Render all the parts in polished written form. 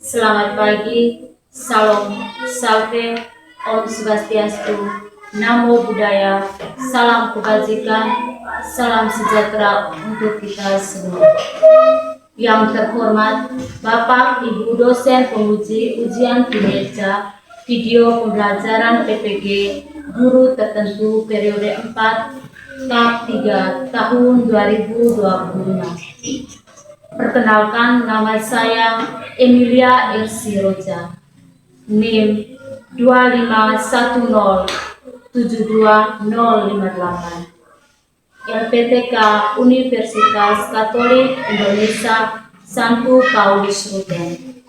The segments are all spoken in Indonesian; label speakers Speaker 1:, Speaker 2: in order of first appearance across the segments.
Speaker 1: Selamat pagi, salam, salve, om swastiastu, namo buddhaya, salam kebajikan, salam sejahtera untuk kita semua. Yang terhormat Bapak Ibu dosen penguji ujian kinerja video pembelajaran PPG guru tertentu periode 4 tahap 3 tahun 2025. Perkenalkan, nama saya Emilia Ersi Roja, NIM 251072058, LPTK Universitas Katolik Indonesia Santo Paulus Ruten,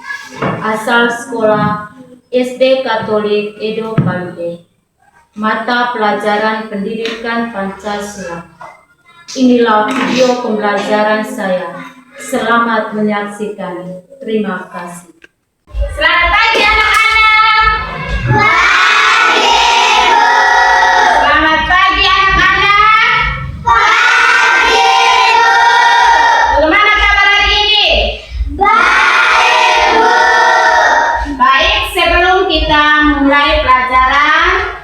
Speaker 1: asal sekolah SD Katolik Edo Palute, mata pelajaran pendidikan Pancasila. Inilah video pembelajaran saya. Selamat menyaksikan. Terima kasih.
Speaker 2: Selamat pagi anak-anak. Pagi, Bu. Selamat pagi anak-anak. Pagi, Bu. Bagaimana kabar hari ini? Baik, Bu. Baik, sebelum kita mulai pelajaran,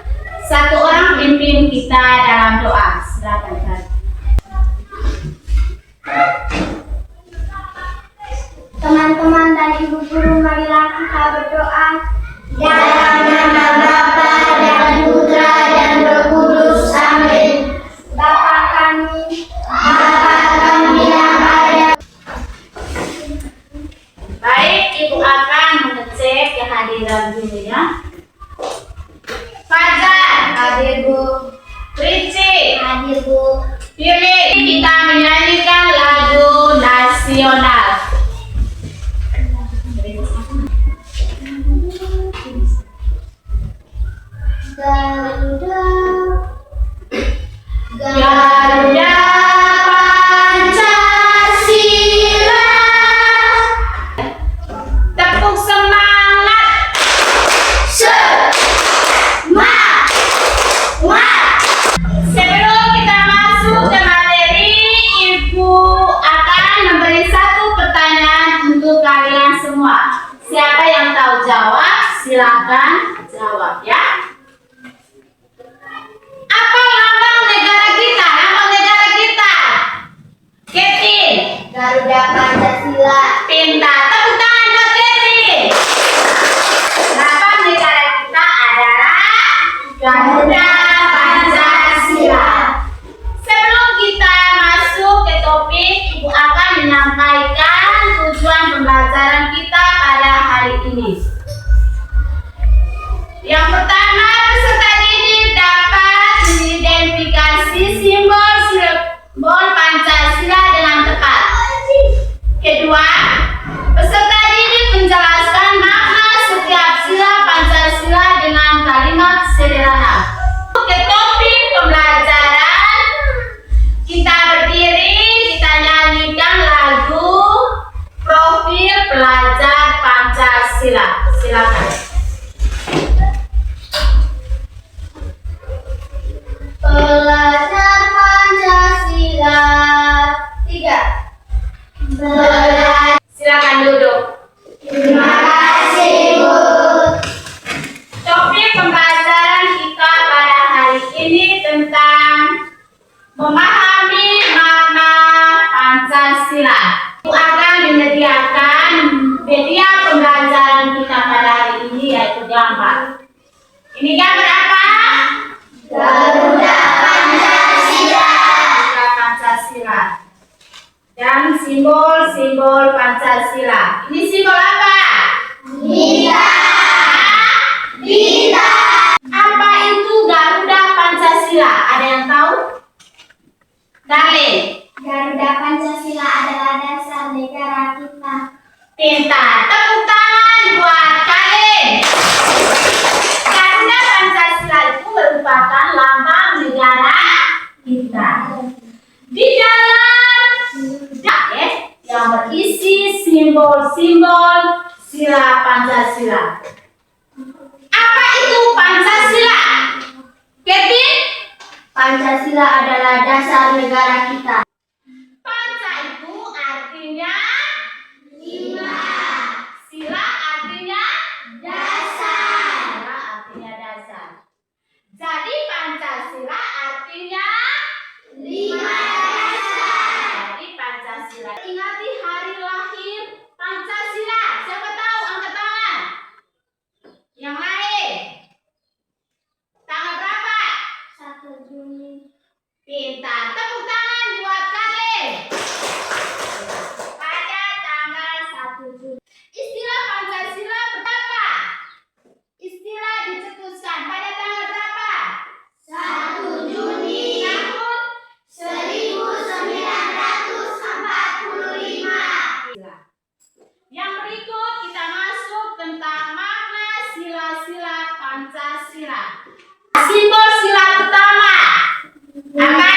Speaker 2: satu orang pimpin kita dalam doa. Silakan, Kak.
Speaker 3: Teman-teman dan ibu guru, marilah kita berdoa. Dalam nama Bapa dan Putra dan Roh Kudus. Amin. Bapa kami yang ada.
Speaker 2: Baik, Ibu akan mengecek kehadiran dulu ya. Fajar, hadir Bu. Ricci,
Speaker 3: Hadir, Bu.
Speaker 2: pilih kita menyanyikan lagu nasional.
Speaker 3: Garuda,
Speaker 2: Garuda Pancasila, tepuk semangat. Sebelum kita masuk ke materi, Ibu akan memberi satu pertanyaan untuk kalian semua. Siapa yang tahu jawab, silakan jawab ya. Apa lambang negara kita? Lambang negara kita. Kevin.
Speaker 3: Garuda Pancasila.
Speaker 2: Pintar. Tepuk tangan buat Kevin. Lambang negara kita adalah Garuda Pancasila. Sebelum kita masuk ke topik, Ibu akan menyampaikan tujuan pembelajaran kita pada hari ini. Yang pertama, peserta didik dapat mengidentifikasi simbol Pancasila dengan tepat. Kedua, peserta didik menjelaskan makna setiap sila Pancasila dengan kalimat sederhana. Ke topik pembelajaran, kita berdiri, kita nyanyikan lagu Profil Pelajar Pancasila. Silakan.
Speaker 3: Pelajar Pancasila 3.
Speaker 2: Silakan duduk.
Speaker 3: Terima kasih, Bu.
Speaker 2: Topik pembelajaran kita pada hari ini tentang memahami makna Pancasila. Ibu akan menyediakan media pembelajaran kita pada hari ini, yaitu gambar. Ini gambar apa?
Speaker 3: Garuda Pancasila.
Speaker 2: Garuda Pancasila. Dan simbol-simbol Pancasila. Ini simbol apa?
Speaker 3: Bintang.
Speaker 2: Apa itu Garuda Pancasila? Ada yang tahu? Darling.
Speaker 3: Garuda Pancasila adalah dasar negara kita.
Speaker 2: Pintar. Tepuk tangan buat kalian. Garuda Pancasila itu merupakan lambang negara kita. Di dalam yang berisi simbol-simbol sila Pancasila. Apa itu Pancasila? Kevin?
Speaker 3: Pancasila adalah dasar negara kita.
Speaker 2: Panca itu artinya
Speaker 3: 5.
Speaker 2: sila Istilah Pancasila berapa? Istilah dicetuskan pada tanggal berapa?
Speaker 3: 1 Juni
Speaker 2: Tahun
Speaker 3: 1945.
Speaker 2: yang berikut kita masuk tentang makna sila-sila Pancasila. Simbol sila pertama apa?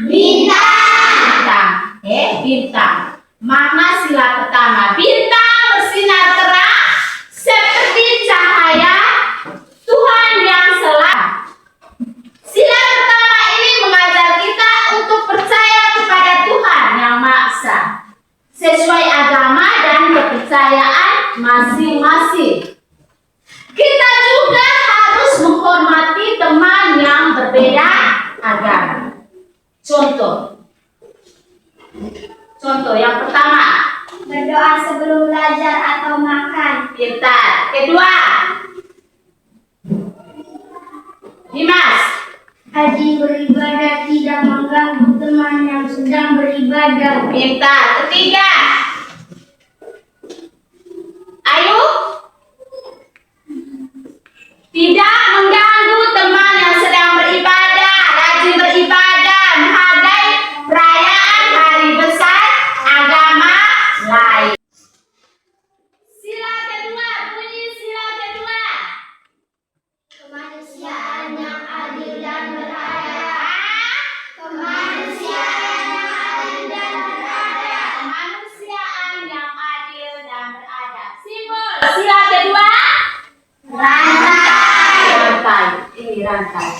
Speaker 2: Bintang. Bintang. Makna sila pertama, bintang bersinar terang seperti cahaya Tuhan yang selalu. Sila pertama ini mengajar kita untuk percaya kepada Tuhan yang Maha Esa sesuai agama dan kepercayaan masing-masing. Kita juga harus menghormati teman yang berbeda agama. Contoh yang pertama,
Speaker 3: Berdoa sebelum belajar atau makan.
Speaker 2: pintar. Kedua, Dimas,
Speaker 3: Rajin beribadah, tidak mengganggu teman yang sedang beribadah.
Speaker 2: pintar. Ketiga, Ayu, tidak mengganggu teman yang sedang beribadah, rajin beribadah, menghargai perayaan hari besar agama lain. Sila kedua, bunyi sila kedua.
Speaker 3: Kemanusiaan yang adil dan beradab.
Speaker 2: Kemanusiaan
Speaker 3: yang adil dan beradab.
Speaker 2: Kemanusiaan yang adil dan beradab. Simbol sila kedua, rantai. Ini rantai.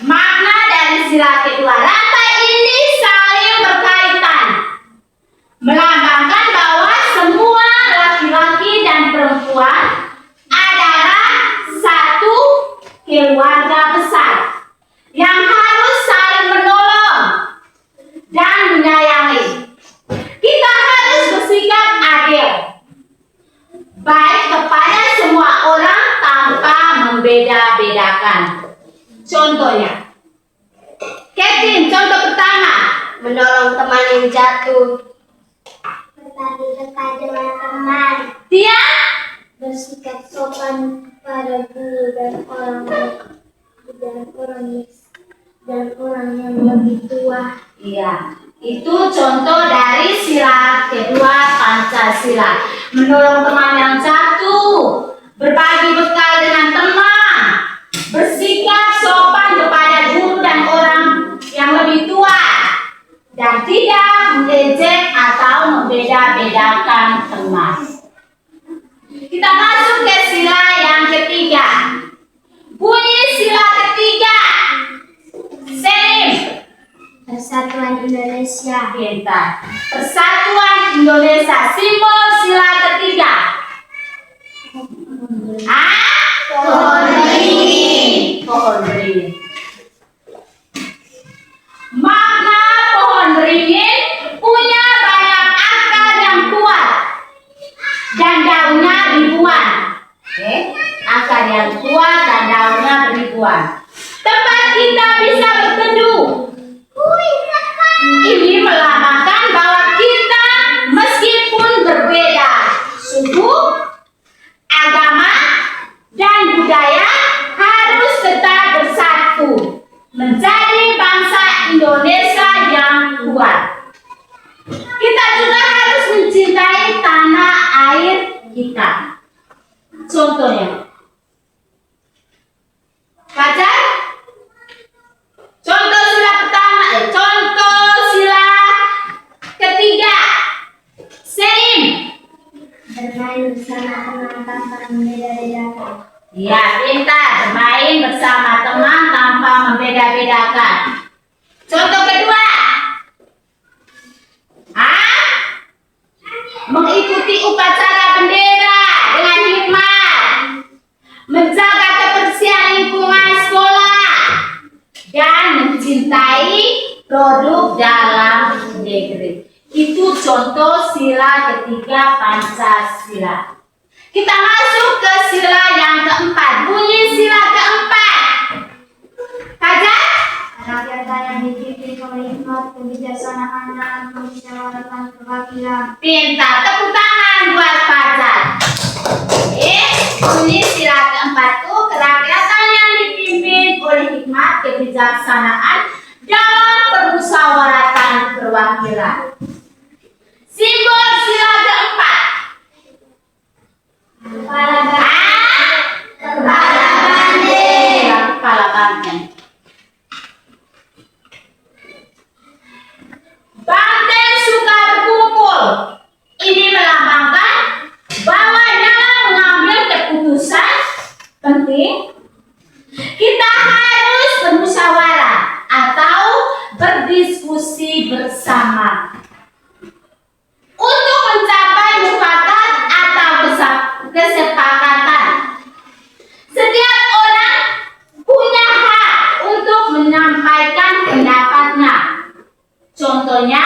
Speaker 2: Makna dari sila kedua, rantai ini saling berkaitan, melambangkan bahwa semua laki-laki dan perempuan adalah satu keluarga besar yang harus saling menolong dan menyayangi. Kita harus bersikap adil, baik kepada semua orang tanpa membeda-bedakan. Contohnya, Kevin, contoh pertama,
Speaker 3: Menolong teman yang jatuh. Bertani dekat dengan teman.
Speaker 2: Tia,
Speaker 3: Bersikap sopan pada guru dan orang yang lebih tua.
Speaker 2: iya, itu contoh dari sila kedua Pancasila. Menolong teman yang jatuh, berbagi bekal dengan teman, bersikap sopan kepada guru dan orang yang lebih tua, dan tidak mengejek atau membeda-bedakan teman. Kita masuk ke sila yang ketiga. Bunyi sila ketiga. Selim.
Speaker 3: Persatuan Indonesia.
Speaker 2: Pintar. Persatuan Indonesia. Simbol sila ketiga. Pohon beringin. Pohon beringin. Makna pohon beringin punya banyak akar yang kuat dan daunnya ribuan. Akar yang kuat dan daunnya ribuan. Tempat kita bisa berteduh. Ini melambangkan bahwa kita meskipun berbeda suku, agama, dan budaya harus tetap bersatu menjadi bangsa Indonesia yang kuat. Kita juga harus mencintai tanah air kita. Contohnya, Fajar, contoh sila pertama, contoh sila ketiga, Selim.
Speaker 3: Bermain bersama teman tanpa membeda-bedakan.
Speaker 2: Ya, pintar, bermain bersama teman tanpa membeda-bedakan. Contoh kedua, mengikuti upacara bendera dengan hikmat, menjaga kebersihan lingkungan sekolah, dan mencintai produk dalam negeri. Itu contoh sila ketiga Pancasila. Kita masuk ke sila yang keempat. Bunyi sila keempat. Fajar?
Speaker 3: Rakyat yang dipimpin oleh hikmat kebijaksanaan dalam permusyawaratan perwakilan.
Speaker 2: Pintar, tepuk tangan buat Fajar. Bunyi sila keempat tuh kerakyatan yang dipimpin oleh hikmat kebijaksanaan dalam permusyawaratan perwakilan. Simbol sila keempat.
Speaker 3: Kepala
Speaker 2: Kepala banteng. Kepala banteng. Banteng suka berkumpul. Ini melambangkan bahwa dalam mengambil keputusan penting, kita harus bermusyawarah atau berdiskusi bersama untuk mencapai mufakat atau kesepakatan. Setiap orang punya hak untuk menyampaikan pendapatnya. Contohnya,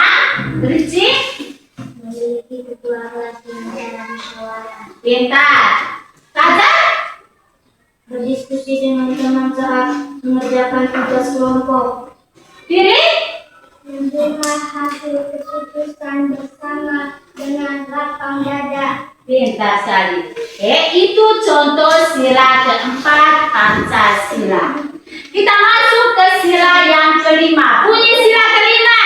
Speaker 2: Rizky
Speaker 3: memiliki ketua kelas dengan cara musyawarah.
Speaker 2: pintar. Kaza
Speaker 3: Berdiskusi dengan teman saat mengerjakan tugas kelompok.
Speaker 2: diri
Speaker 3: Menerima hasil keputusan bersama dengan lapang dada.
Speaker 2: pintar sekali. Itu contoh sila keempat Pancasila. Kita masuk ke sila yang kelima. Bunyi sila kelima.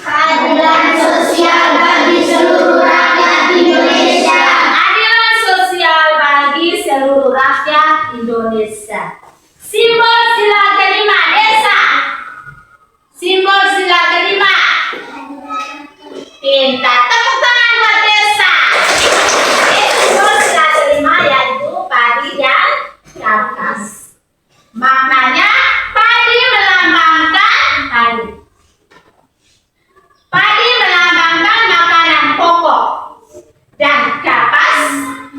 Speaker 3: Keadilan sosial bagi seluruh rakyat Indonesia.
Speaker 2: Keadilan sosial bagi seluruh rakyat Indonesia. Simbol sila kelima, desa. Simbol sila kelima. Pintar. Tepuk tangan buat desa. Simbol sila kelima yaitu padi dan kapas. Maknanya padi melambangkan padi. Padi melambangkan makanan pokok dan kapas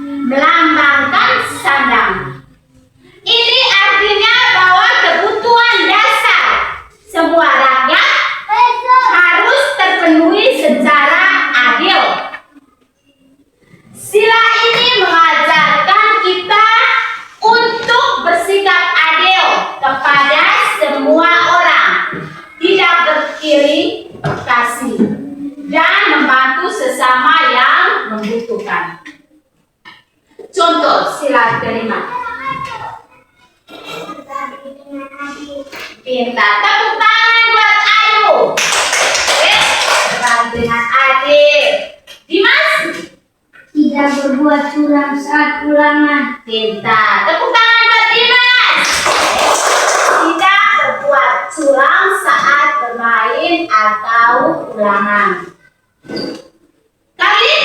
Speaker 2: melambangkan sandang. Ini artinya bahwa kebutuhan dasar semua rakyat harus terpenuhi secara adil. Sila ini mengajarkan kita untuk bersikap adil kepada semua orang, tidak berkiri kasih, dan membantu sesama yang membutuhkan. Contoh sila kelima. Pintar. Tepuk tangan buat Ayu. Berbagi dengan adil. Dimas.
Speaker 3: Tidak berbuat curang saat ulangan.
Speaker 2: Pintar. Tepuk tangan buat Dimas. Tidak berbuat curang saat bermain atau ulangan. Kali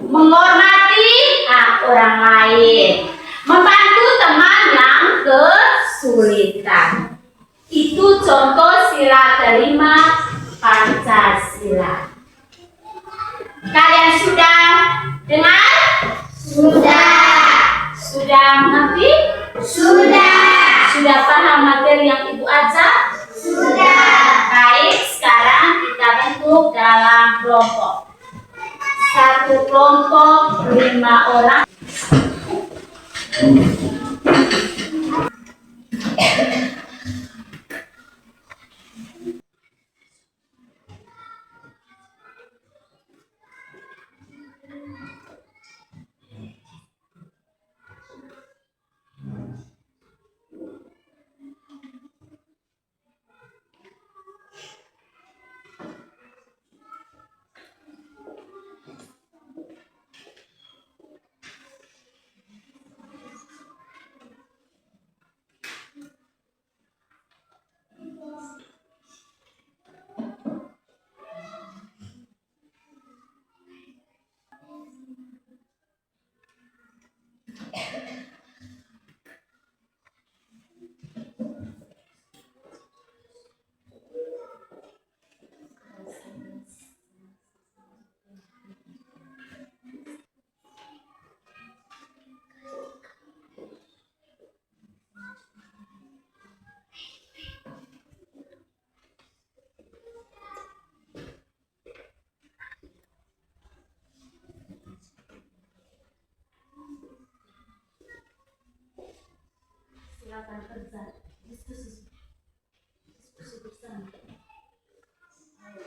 Speaker 2: menghormati hak orang lain, membantu teman yang kesulitan. Itu contoh sila kelima Pancasila. Kalian sudah dengar? Sudah mengerti? Sudah paham materi yang Ibu ajar? Baik, sekarang kita bentuk dalam kelompok. Satu kelompok 5 orang. Silakan kerja.
Speaker 1: Diskusi. Diskusi bersama. Ayo.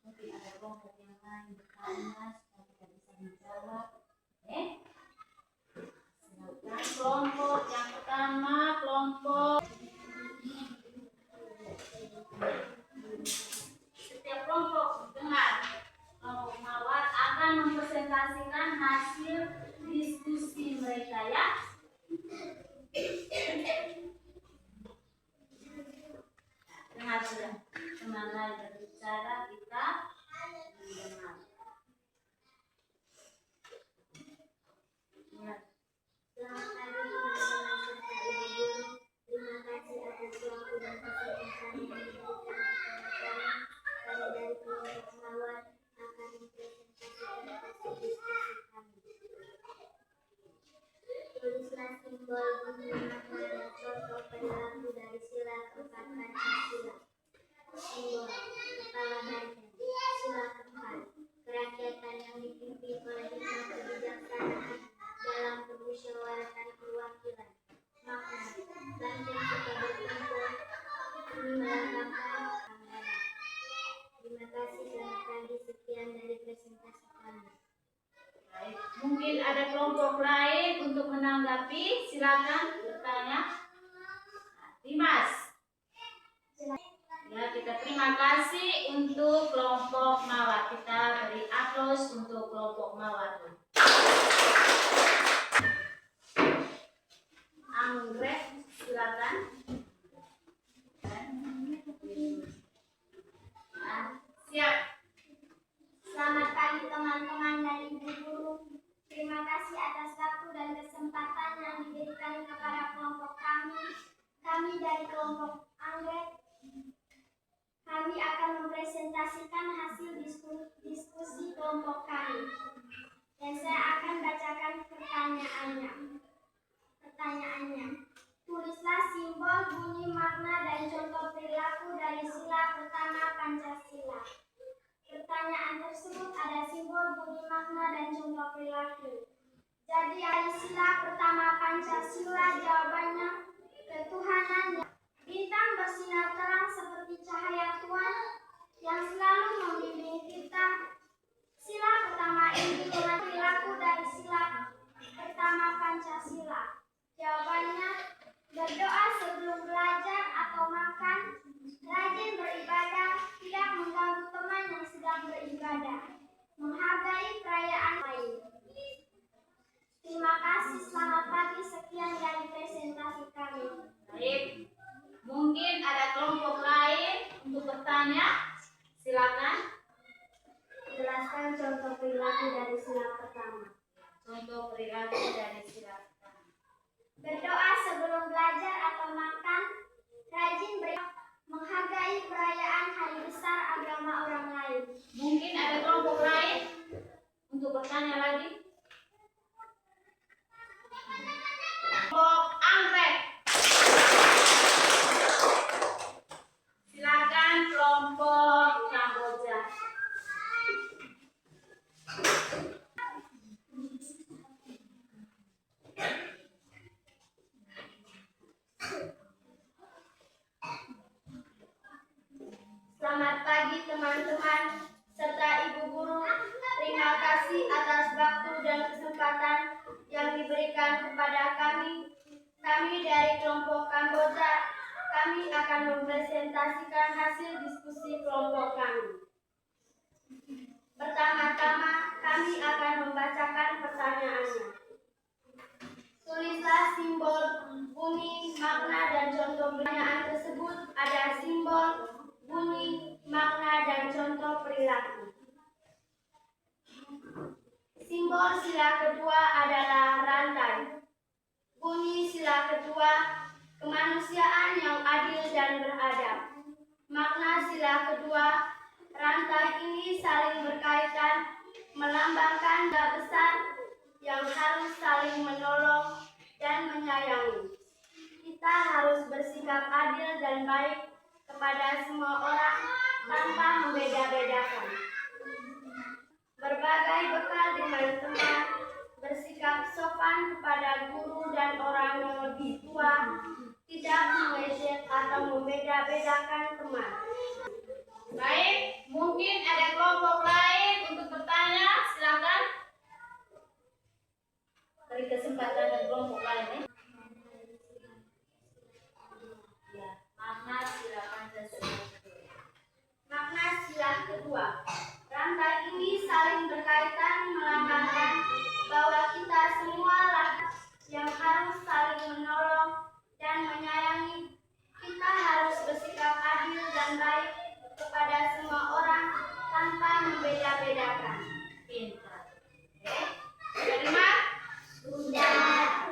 Speaker 1: Mungkin ada kelompok yang lain bertanya supaya kita bisa menjawab. Silakan kelompok yang pertama, kelompok. Setiap kelompok dengar, kelompok mawar akan mempresentasikan hasil diskusi mereka ya. Dengar sudah, teman lain berbicara, kita mendengar. Mulai.
Speaker 3: Selamat pagi teman-teman serta ibu guru. Terima kasih atas waktu dan kesempatan yang diberikan kepada kami. Kami dari kelompok mawar akan mempresentasikan hasil diskusi kami. Tulislah simbol bunyi makna dan contoh perilaku dari sila keempat Pancasila. Simbol kepala banteng. Sila keempat, kerakyatan yang dipimpin oleh hikmat kebijaksanaan dalam permusyawaratan perwakilan. Makna banteng suka berkumpul, ini melambangkan anggaran. Terima kasih, selamat pagi. Sekian dari presentasi kami.
Speaker 1: Baik, mungkin ada kelompok lain untuk menanggapi, silakan bertanya. Dimas. Ya, kita terima kasih untuk kelompok mawar. Kita beri aplaus untuk kelompok mawar. Anggrek, silakan. Siap.
Speaker 3: Selamat pagi teman-teman dan ibu guru. Terima kasih atas waktu dan kesempatan yang diberikan kepada kelompok kami. Kami dari kelompok Anggrek. Kami akan mempresentasikan hasil diskusi kelompok kami. Dan saya akan bacakan pertanyaannya. Tulislah simbol, bunyi, makna, dan contoh perilaku dari sila pertama Pancasila. Pertanyaan tersebut ada simbol, bunyi, makna, dan contoh perilaku. Jadi dari sila pertama Pancasila jawabannya ketuhanan. Bintang bersinar terang seperti cahaya Tuhan yang selalu membimbing kita. Sila pertama ini mengandung perilaku dari sila pertama Pancasila. Jawabannya berdoa sebelum belajar atau makan, rajin beribadah, tidak mengganggu teman yang sedang beribadah, menghargai perayaan lain. Terima kasih, selamat pagi. Sekian dari presentasi kami.
Speaker 2: Baik, mungkin ada kelompok lain untuk bertanya. Silakan.
Speaker 3: Jelaskan contoh perilaku dari sila pertama.
Speaker 2: Contoh perilaku dari sila pertama.
Speaker 3: Berdoa sebelum belajar atau makan, rajin menghargai perayaan hari besar agama orang lain.
Speaker 2: Mungkin ada kelompok lain untuk bertanya lagi. Kelompok anggrek. Silakan kelompok Kamboja.
Speaker 3: Selamat pagi teman-teman serta ibu guru. Terima kasih atas waktu dan kesempatan yang diberikan kepada kami. Kami dari kelompok Kamboja, kami akan mempresentasikan hasil diskusi kelompok kami. Pertama-tama, kami akan membacakan pertanyaannya. Tulislah simbol, bunyi, makna, dan contoh. Pertanyaan tersebut ada simbol, bunyi, makna, dan contoh perilaku. Simbol sila kedua adalah rantai. Bunyi sila kedua, kemanusiaan yang adil dan beradab. Makna sila kedua, rantai ini saling berkaitan, melambangkan tanda besar yang harus saling menolong dan menyayangi. Kita harus bersikap adil dan baik kepada semua orang tanpa membeda-bedakan. Berbagai bekal dengan teman, bersikap sopan kepada guru dan orang yang lebih tua, tidak mengejek atau membeda-bedakan teman.
Speaker 2: Baik, mungkin ada kelompok lain untuk bertanya. Silakan. Beri kesempatan ke kelompok lain. Ya, makna sila Pancasila.
Speaker 3: Makna sila kedua. Rantai ini saling berkaitan, melambangkan bahwa kita semualah yang harus saling menolong dan menyayangi. Kita harus bersikap adil dan baik kepada semua orang tanpa membeda-bedakan.
Speaker 2: Pintar. Oke. Terima.
Speaker 3: Sudah.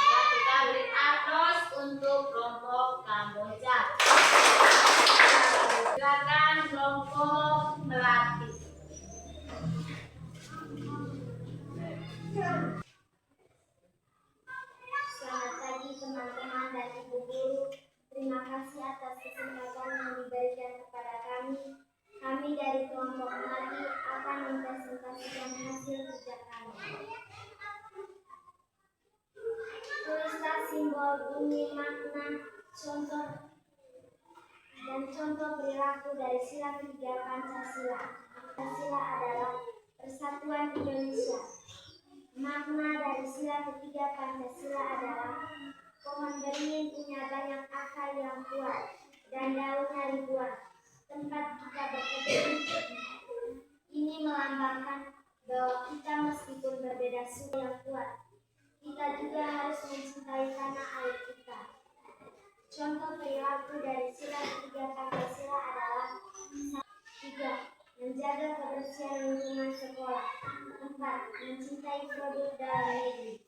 Speaker 2: Kita beri aplaus untuk kelompok Kamboja. Silakan kelompok Melati.
Speaker 3: Selamat pagi teman-teman dan ibu guru. Terima kasih atas kesempatan yang diberikan kepada kami. Kami dari kelompok Melati akan mempresentasikan hasil kerja kami. Tulislah simbol, bunyi, makna, contoh dan contoh perilaku dari sila ketiga Pancasila. Pancasila adalah Persatuan Indonesia. Makna dari sila ketiga Pancasila adalah pohon beringin punya banyak akar yang kuat dan daunnya ribuan. Tempat kita berkebun ini melambangkan bahwa kita meskipun berbeda suku yang kuat, kita juga harus mencintai tanah air kita. Contoh perilaku dari sila ketiga Pancasila adalah 3. Menjaga kebersihan lingkungan sekolah. 4. Mencintai produk dalam negeri.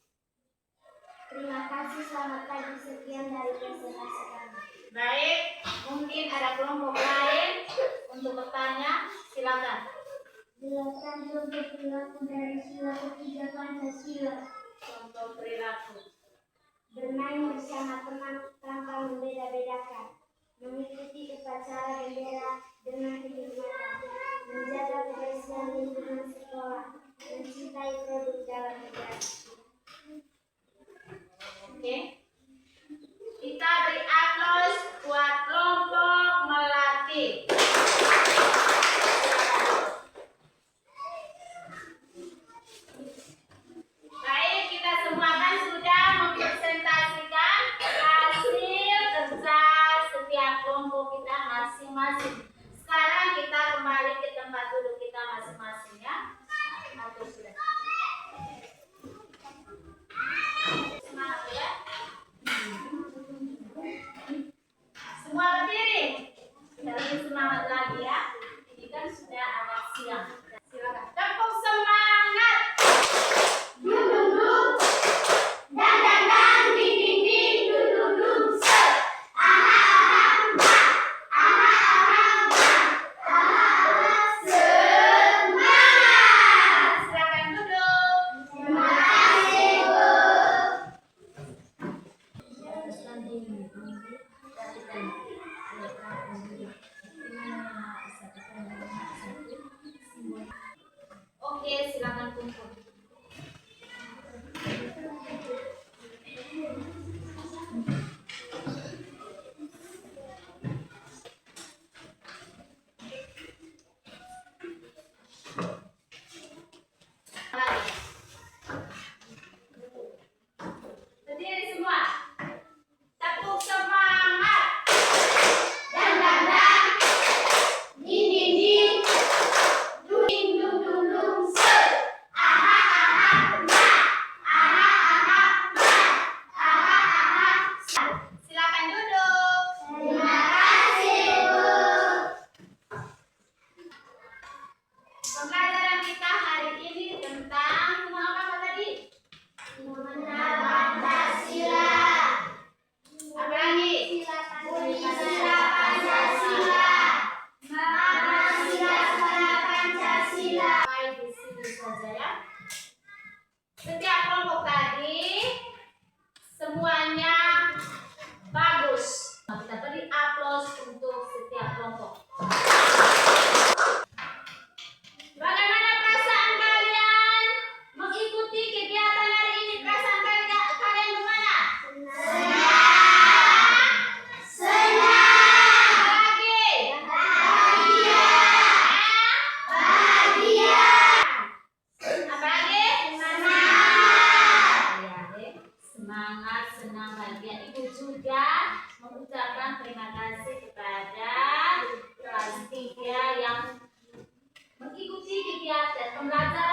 Speaker 3: Terima kasih, selamat pagi. Sekian dari presentasi kami.
Speaker 2: Baik, mungkin ada kelompok lain untuk bertanya. Silakan.
Speaker 3: Jelaskan contoh perilaku dari sila ketiga Pancasila.
Speaker 1: Contoh perilaku.
Speaker 3: Bermain bersama teman tanpa membeda-bedakan. Mengikuti upacara bendera dengan kehormatan. Menjaga kebersihan lingkungan sekolah. Mencintai produk dalam negara.
Speaker 1: Oke. Kita beri aplaus buat kelompok melatih. Baik, kita semua kan sudah mempresentasikan hasil kerja setiap kelompok kita masing-masing. Sekarang kita kembali ke tempat duduk kita masing-masing ya. Atur sudah. Semangat ya. Semua berdiri. Lebih semangat lagi ya. Ini kan sudah agak siang. Silakan. Tepuk semangat. Silakan duduk. Oke, silakan kumpul. Lagi. Berdiri semua. Tepuk semangat. Silakan duduk. Pembelajaran kita hari ini tentang apa tadi? Apa lagi? Sampai di sini saja ya. Setiap kelompok tadi semuanya bagus. Kita beri aplaus untuk setiap kelompok. Bagaimana perasaan kalian mengikuti kegiatan hari ini? Perasaan kalian gimana? Apa lagi? Semangat, senang, bahagia. Ibu juga mengucapkan terima kasih kepada kelas 3 yang mengikuti kegiatan pembelajaran